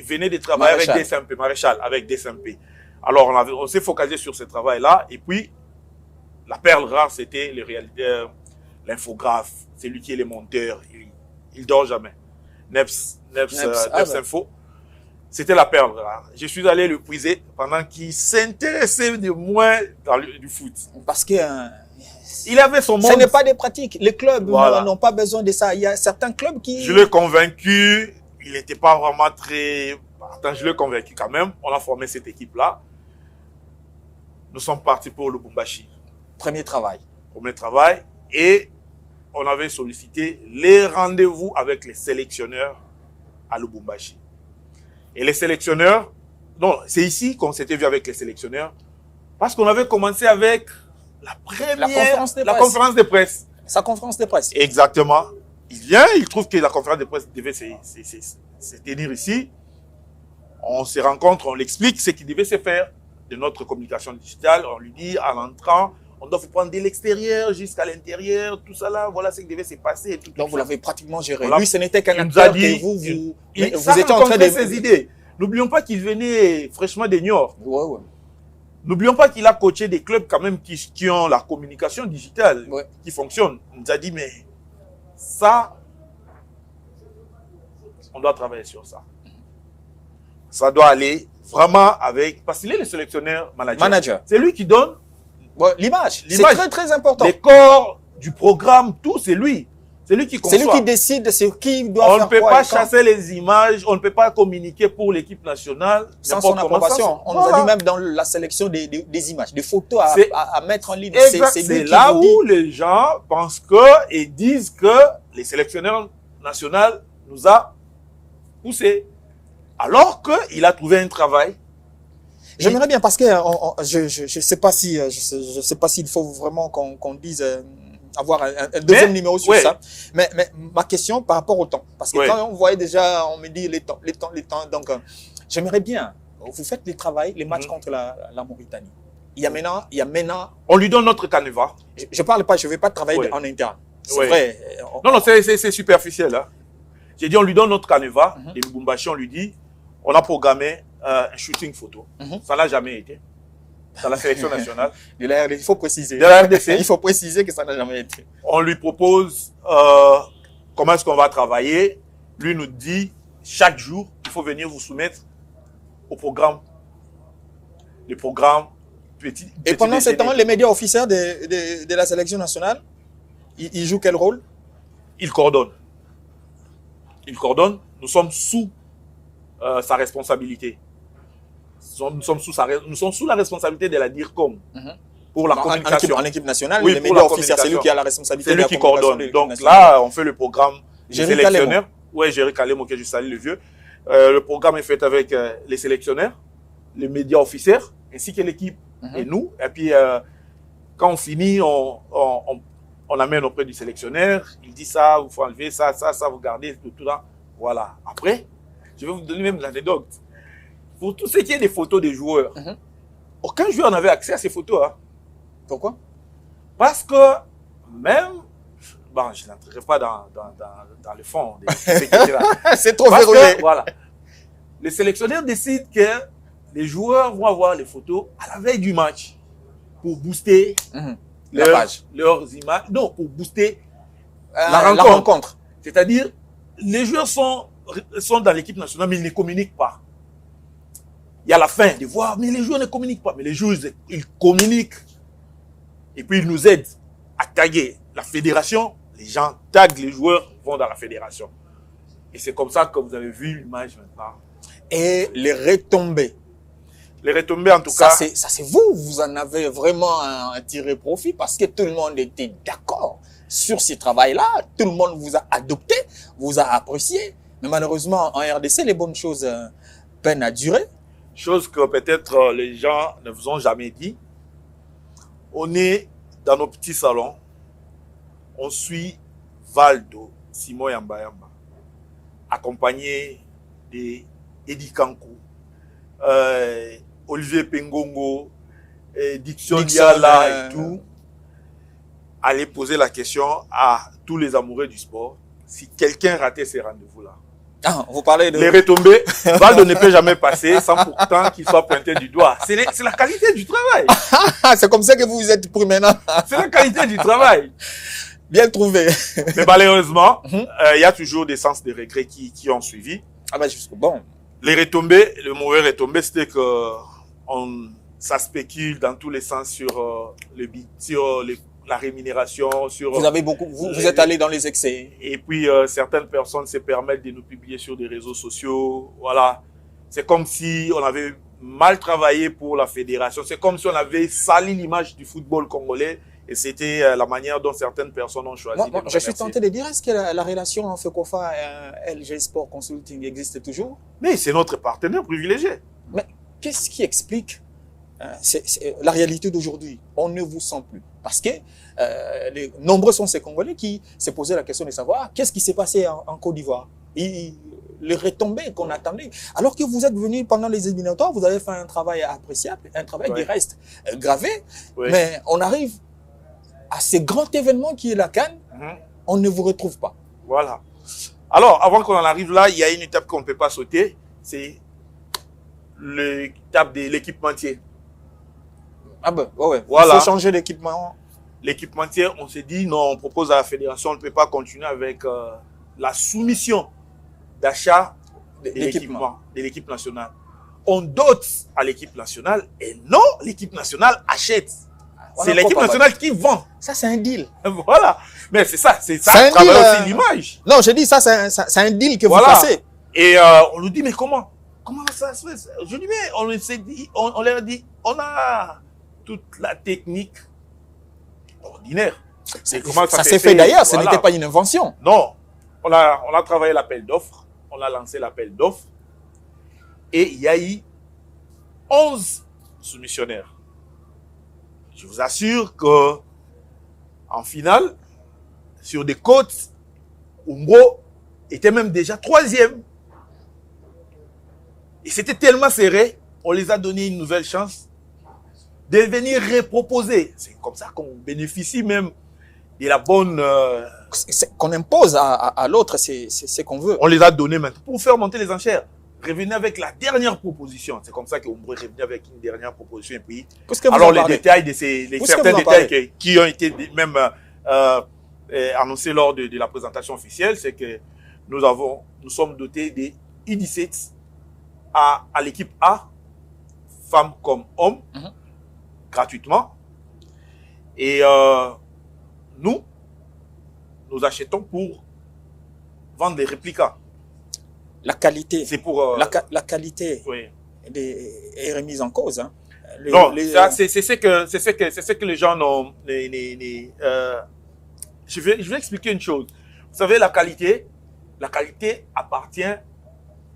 B: venait de travailler avec DSMP, Maréchal, avec DSMP. Alors, on s'est focalisé sur ce travail-là. Et puis, la perle rare, c'était le réalisateur, l'infographe. C'est lui qui est le monteur. Il dort jamais. Neps Info. C'était la perle rare. Je suis allé le puiser pendant qu'il s'intéressait de moins du foot.
A: Parce que
B: il avait son monde.
A: Ce n'est pas des pratiques. Les clubs n'ont pas besoin de ça. Il y a certains clubs qui...
B: Je l'ai convaincu. Il n'était pas vraiment très... Attends, je l'ai convaincu quand même. On a formé cette équipe-là. Nous sommes partis pour Lubumbashi.
A: Premier travail.
B: Et on avait sollicité les rendez-vous avec les sélectionneurs à Lubumbashi. Et les sélectionneurs, non, c'est ici qu'on s'était vu avec les sélectionneurs, parce qu'on avait commencé avec la conférence de presse.
A: Sa conférence de presse.
B: Exactement. Il vient, il trouve que la conférence de presse devait se tenir ici. On se rencontre, on l'explique ce qui devait se faire de notre communication digitale. On lui dit, en entrant, on doit vous prendre de l'extérieur jusqu'à l'intérieur, tout ça là, voilà ce qui devait se passer.
A: Donc vous l'avez pratiquement géré. Lui, ce n'était qu'un acteur et vous étiez en train de...
B: ses idées. N'oublions pas qu'il venait fraîchement des Niort.
A: Ouais.
B: N'oublions pas qu'il a coaché des clubs quand même qui ont la communication digitale, qui fonctionne. Il nous a dit, mais ça, on doit travailler sur ça. Ça doit aller vraiment avec... Parce qu'il est le sélectionneur manager. C'est lui qui donne
A: l'image. C'est très, très important.
B: Les corps du programme, tout, c'est lui. C'est lui qui conçoit.
A: C'est lui qui décide sur qui doit faire quoi.
B: On ne peut pas chasser les images, on ne peut pas communiquer pour l'équipe nationale.
A: Sans son approbation. On nous a dit même dans la sélection des images, des photos à mettre en ligne.
B: C'est là où les gens pensent et disent que les sélectionneurs nationaux nous a poussés. Alors qu'il a trouvé un travail.
A: J'aimerais bien, parce que je ne sais pas s'il faut vraiment qu'on dise avoir un deuxième numéro sur ça. Mais ma question par rapport au temps, parce que quand on voyait déjà, on me dit les temps. Donc, j'aimerais bien, vous faites les matchs contre la Mauritanie. Il y a maintenant. On
B: lui donne notre canevas.
A: Je parle pas, je ne vais pas travailler en interne. C'est vrai.
B: Non, c'est superficiel. Hein. J'ai dit, on lui donne notre canevas, et Lubumbashi, on lui dit, on a programmé un shooting photo. Ça n'a jamais été. Dans la sélection nationale.
A: De la RDC, il faut préciser.
B: De la RDC.
A: Il faut préciser que ça n'a jamais été.
B: On lui propose comment est-ce qu'on va travailler. Lui nous dit, chaque jour, il faut venir vous soumettre au programme. Le programme petit.
A: Et pendant ce temps, les médias officiels de la sélection nationale, ils jouent quel rôle?
B: Ils coordonnent. Nous sommes sous sa responsabilité. Nous sommes sous la responsabilité de la DIRCOM pour la communication.
A: En équipe nationale, les médias officiels, c'est lui qui a la responsabilité.
B: C'est lui qui coordonne. Donc là, on fait le programme des sélectionneurs. Oui, Jerry Kalemo, que je salue le vieux. Le programme est fait avec les sélectionneurs, les médias officiels, ainsi que l'équipe et nous. Et puis, quand on finit, on amène auprès du sélectionneur. Il dit ça, il faut enlever ça, vous gardez, tout là. Voilà. Après, je vais vous donner même l'anecdote. Pour tout ce qui est des photos des joueurs, aucun joueur n'avait accès à ces photos. Hein.
A: Pourquoi?
B: Parce que même, bon, je n'entrerai pas dans le fond.
A: C'est trop verrouillé.
B: Voilà. Les sélectionneurs décident que les joueurs vont avoir les photos à la veille du match pour booster leurs images. Non, pour booster la rencontre. C'est-à-dire, les joueurs sont dans l'équipe nationale, mais ils ne communiquent pas. Il y a la fin de voir, mais les joueurs ne communiquent pas. Mais les joueurs, ils communiquent. Et puis, ils nous aident à taguer la fédération. Les gens taguent les joueurs, vont dans la fédération. Et c'est comme ça que vous avez vu l'image maintenant.
A: Et les retombées.
B: Les retombées, en tout cas.
A: Ça, c'est vous. Vous en avez vraiment tiré profit parce que tout le monde était d'accord sur ce travail-là. Tout le monde vous a adopté, vous a apprécié. Mais malheureusement, en RDC, les bonnes choses peinent à durer.
B: Chose que peut-être les gens ne vous ont jamais dit. On est dans nos petits salons. On suit Valdo, Simon Yamba, accompagné d'Eddie Kankou, Olivier Pengongo, Dixon Diala et tout. Aller poser la question à tous les amoureux du sport si quelqu'un ratait ces rendez-vous-là.
A: Ah, vous parlez de...
B: Les retombées, Valdo ne peut jamais passer sans pourtant qu'il soit pointé du doigt. C'est la qualité du travail.
A: C'est comme ça que vous vous êtes pris maintenant.
B: C'est la qualité du travail.
A: Bien trouvé.
B: Mais malheureusement, il y a toujours des sens de regret qui ont suivi.
A: Ah ben jusqu'au bon.
B: Les retombées, le mauvais retombé, c'était que ça spécule dans tous les sens sur la rémunération, sur...
A: Vous avez beaucoup, vous êtes allé dans les excès.
B: Et puis, certaines personnes se permettent de nous publier sur des réseaux sociaux. Voilà. C'est comme si on avait mal travaillé pour la fédération. C'est comme si on avait sali l'image du football congolais. Et c'était la manière dont certaines personnes ont choisi.
A: Moi, je suis tenté de dire, est-ce que la relation en FECOFA et LG Sport Consulting existe toujours?
B: Mais c'est notre partenaire privilégié.
A: Mais qu'est-ce qui explique la réalité d'aujourd'hui? On ne vous sent plus. Parce que nombreux sont ces Congolais qui se posaient la question de savoir qu'est-ce qui s'est passé en Côte d'Ivoire. Les retombées qu'on attendait. Alors que vous êtes venus pendant les éliminatoires, vous avez fait un travail appréciable, un travail qui reste gravé. Mais on arrive à ce grand événement qui est la CAN, on ne vous retrouve pas.
B: Voilà. Alors, avant qu'on en arrive là, il y a une étape qu'on ne peut pas sauter, c'est l'étape de l'équipementier.
A: Ah ben, ouais.
B: Voilà.
A: Il faut changer d'équipement.
B: L'équipementier, on s'est dit, non, on propose à la fédération, on ne peut pas continuer avec la soumission d'achat de l'équipement de l'équipe nationale. On dote à l'équipe nationale et non, l'équipe nationale achète. C'est l'équipe nationale qui vend.
A: Ça, c'est un deal.
B: Voilà. Mais c'est ça travaille aussi l'image.
A: Non, je dis ça, c'est un deal que vous passez.
B: Et on nous dit, mais comment ça se fait? Je dis, mais on leur a dit, on a toute la technique ordinaire.
A: Ça s'est fait d'ailleurs, ce n'était pas une invention.
B: Non. On a travaillé l'appel d'offres. On a lancé l'appel d'offres. Et il y a eu 11 soumissionnaires. Je vous assure que en finale, sur des côtes, Umbro était même déjà 3e. Et c'était tellement serré, on les a donné une nouvelle chance de venir reproposer. C'est comme ça qu'on bénéficie même de la bonne...
A: qu'on impose à l'autre, c'est ce qu'on veut.
B: On les a donnés maintenant pour faire monter les enchères. Revenez avec la dernière proposition. C'est comme ça qu'on est revenu avec une dernière proposition. Et puis, alors les détails de certains détails qui ont été même annoncés lors de la présentation officielle, c'est que nous sommes dotés des I-17 à l'équipe A, femmes comme hommes, gratuitement. Et nous achetons pour vendre des réplicas.
A: La qualité,
B: c'est pour
A: la qualité est remise en cause. Hein.
B: Non, c'est ce que les gens n'ont. Je vais expliquer une chose. Vous savez, la qualité appartient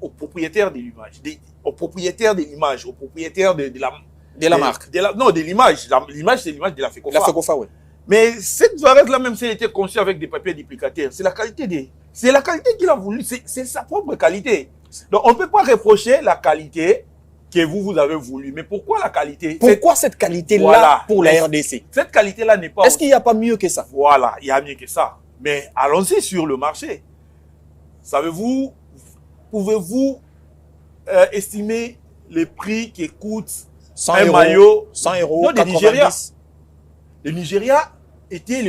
B: aux propriétaires de l'image, aux propriétaires de l'image, aux propriétaires de
A: la marque.
B: Non, de l'image. L'image, c'est l'image de la FECOFA.
A: La FECOFA, oui.
B: Mais cette varette-là, même si elle était conçue avec des papiers duplicataires, c'est la qualité c'est la qualité qu'il a voulu, c'est sa propre qualité. Donc, on ne peut pas reprocher la qualité que vous avez voulu. Mais pourquoi la qualité?
A: Pourquoi cette qualité-là
B: voilà,
A: pour la RDC?
B: Cette qualité-là n'est pas...
A: Est-ce qu'il n'y a pas mieux que ça?
B: Voilà, il y a mieux que ça. Mais allons-y sur le marché. Savez-vous, pouvez-vous estimer les prix qui coûtent
A: 100
B: un
A: euros,
B: maillot
A: 100 euros,
B: non,
A: 90.
B: Nigeria. Le Nigeria était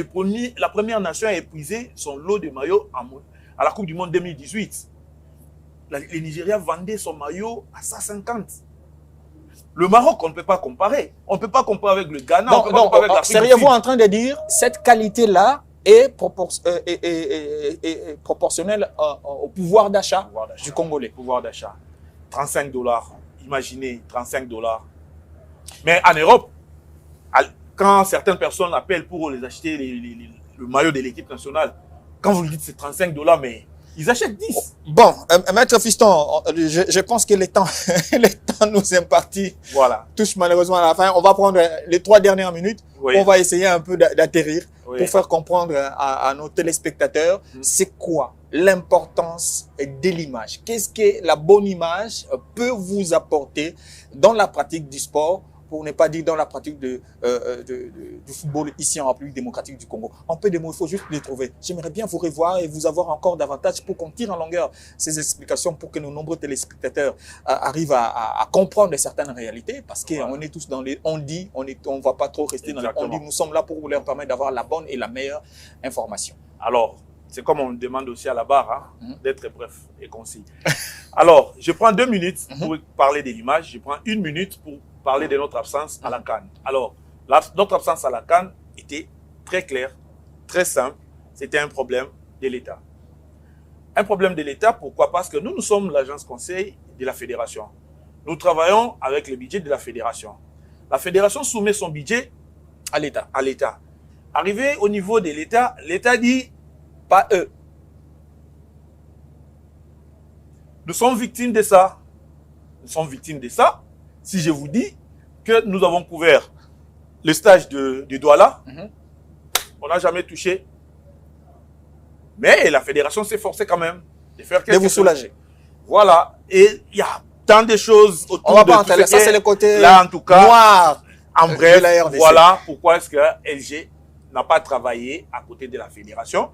B: la première nation à épuiser son lot de maillots à la Coupe du Monde 2018. Le Nigeria vendait son maillot à 150. Le Maroc, on ne peut pas comparer. On ne peut pas comparer avec le Ghana.
A: Donc, seriez-vous en train de dire cette qualité-là est proportionnelle au pouvoir d'achat du Congolais?
B: Pouvoir d'achat. 35 $. Imaginez, 35 $. Mais en Europe, quand certaines personnes appellent pour les acheter le maillot de l'équipe nationale, quand vous lui dites c'est 35 $, mais ils achètent 10.
A: Bon, Maître Fiston, je pense que le temps nous est imparti.
B: Voilà.
A: Touche malheureusement à la fin. On va prendre les 3 dernières minutes. Oui. On va essayer un peu d'atterrir pour faire comprendre à nos téléspectateurs c'est quoi l'importance de l'image. Qu'est-ce que la bonne image peut vous apporter dans la pratique du sport, pour ne pas dire dans la pratique du football ici en République démocratique du Congo. En peu de mots, il faut juste les trouver. J'aimerais bien vous revoir et vous avoir encore davantage pour qu'on tire en longueur ces explications pour que nos nombreux téléspectateurs arrivent à comprendre certaines réalités, parce qu'on est tous dans les on-dit, on ne va pas trop rester dans les on-dit. Nous sommes là pour leur permettre d'avoir la bonne et la meilleure information.
B: Alors, c'est comme on demande aussi à la barre, d'être bref et concis. Alors, je prends 2 minutes pour parler de l'image, je prends 1 minute pour parler de notre absence à la CAN. Alors, notre absence à la CAN était très claire, très simple. C'était un problème de l'État. Un problème de l'État, pourquoi? Parce que nous sommes l'agence conseil de la fédération. Nous travaillons avec le budget de la fédération. La fédération soumet son budget à l'État. Arrivé au niveau de l'État, l'État dit pas eux. Nous sommes victimes de ça. Nous sommes victimes de ça. Si je vous dis que nous avons couvert le stage de Douala, on n'a jamais touché. Mais la fédération s'est forcée quand même de faire quelque chose.
A: De vous soulager.
B: Voilà. Et il y a tant de choses autour
A: on va pas entrer. Ça, c'est le côté
B: là, en tout cas,
A: noir.
B: En bref, voilà pourquoi est-ce que LG n'a pas travaillé à côté de la fédération.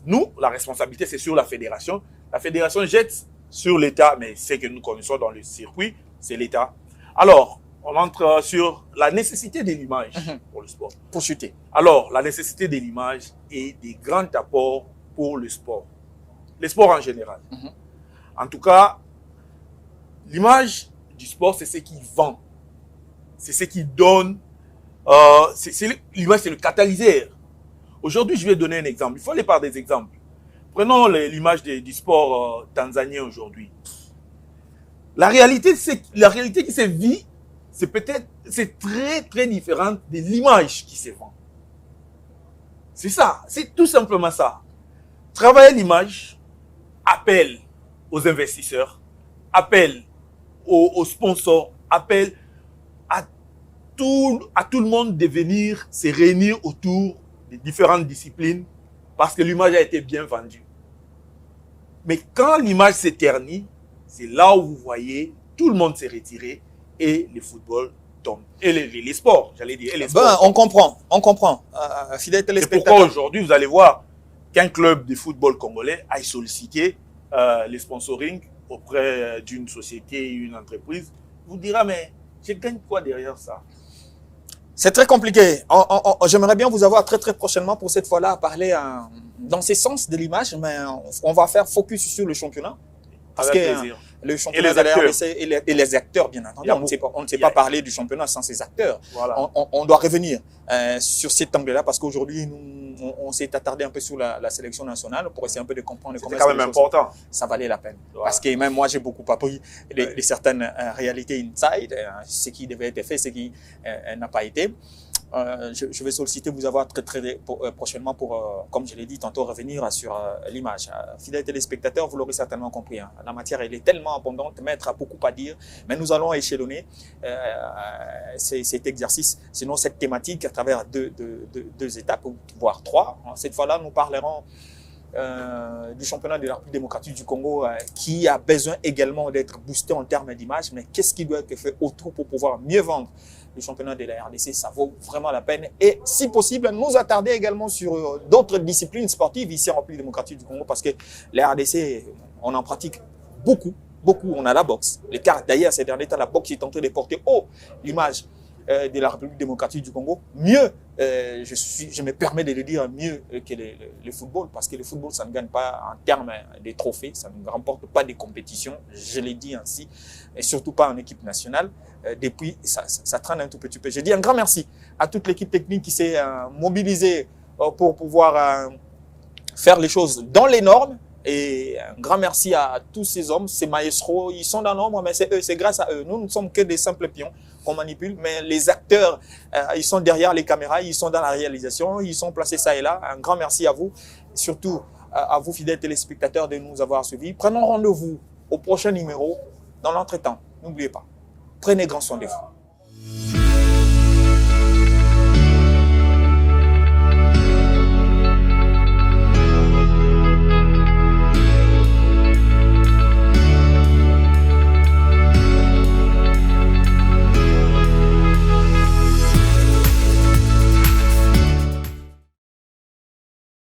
B: Nous, la responsabilité, c'est sur la fédération. La fédération jette sur l'État, mais ce que nous connaissons dans le circuit, c'est l'État. Alors, on entre sur la nécessité de l'image pour le sport.
A: Pour chuter.
B: Alors, la nécessité de l'image est des grands apports pour le sport. Le sport en général. En tout cas, l'image du sport, c'est ce qui vend. C'est ce qui donne... l'image, c'est le catalyseur. Aujourd'hui, je vais donner un exemple. Il faut aller par des exemples. Prenons l'image du sport tanzanien aujourd'hui. La réalité qui se vit, c'est très, très différent de l'image qui se vend. C'est ça. C'est tout simplement ça. Travailler l'image, appel aux investisseurs, appel aux sponsors, appel à tout le monde de venir se réunir autour des différentes disciplines parce que l'image a été bien vendue. Mais quand l'image s'éternit, c'est là où vous voyez tout le monde s'est retiré et le football tombe. Et les sports, j'allais dire. Et les sports
A: on comprend. Fidèle téléspectateur.
B: C'est pourquoi aujourd'hui, vous allez voir qu'un club de football congolais aille solliciter les sponsoring auprès d'une société, une entreprise. Vous dira, mais je gagne quoi derrière ça?
A: C'est très compliqué. J'aimerais bien vous avoir très très prochainement pour cette fois-là à parler dans ce sens de l'image, mais on va faire focus sur le championnat. Parce que le championnat de la RDC et les acteurs, bien entendu. On ne sait pas parler du championnat sans ses acteurs.
B: Voilà.
A: On doit revenir sur cet angle-là parce qu'aujourd'hui, on s'est attardé un peu sur la sélection nationale pour essayer un peu de comprendre comment
B: c'est quand même important.
A: Ça valait la peine. Voilà. Parce que même moi, j'ai beaucoup appris de certaines réalités inside, ce qui devait être fait, ce qui n'a pas été. Je vais solliciter vous avoir très prochainement pour, comme je l'ai dit tantôt, revenir sur l'image. Fidèles téléspectateurs, vous l'aurez certainement compris. Hein, la matière, elle est tellement abondante, Maître a beaucoup à dire, mais nous allons échelonner cet exercice, sinon cette thématique à travers deux étapes, voire trois. Cette fois-là, nous parlerons du championnat de la République démocratique du Congo qui a besoin également d'être boosté en termes d'image, mais qu'est-ce qui doit être fait autour pour pouvoir mieux vendre le championnat de la RDC, ça vaut vraiment la peine. Et si possible, nous attarder également sur d'autres disciplines sportives ici en République démocratique du Congo, parce que la RDC, on en pratique beaucoup. On a la boxe. Les cartes, d'ailleurs, ces derniers temps, la boxe est en train de porter haut l'image de la République démocratique du Congo. Mieux, je me permets de le dire, mieux que le football, parce que le football, ça ne gagne pas en termes de trophées, ça ne remporte pas des compétitions, je l'ai dit ainsi, et surtout pas en équipe nationale. Depuis, ça traîne un tout petit peu. Je dis un grand merci à toute l'équipe technique qui s'est mobilisée pour pouvoir faire les choses dans les normes. Et un grand merci à tous ces hommes, ces maestros, ils sont dans l'ombre, mais c'est eux, c'est grâce à eux. Nous ne sommes que des simples pions qu'on manipule, mais les acteurs, ils sont derrière les caméras, ils sont dans la réalisation, ils sont placés ça et là. Un grand merci à vous, surtout à vous fidèles téléspectateurs de nous avoir suivis. Prenons rendez-vous au prochain numéro. Dans l'entretemps, n'oubliez pas, prenez grand soin de vous.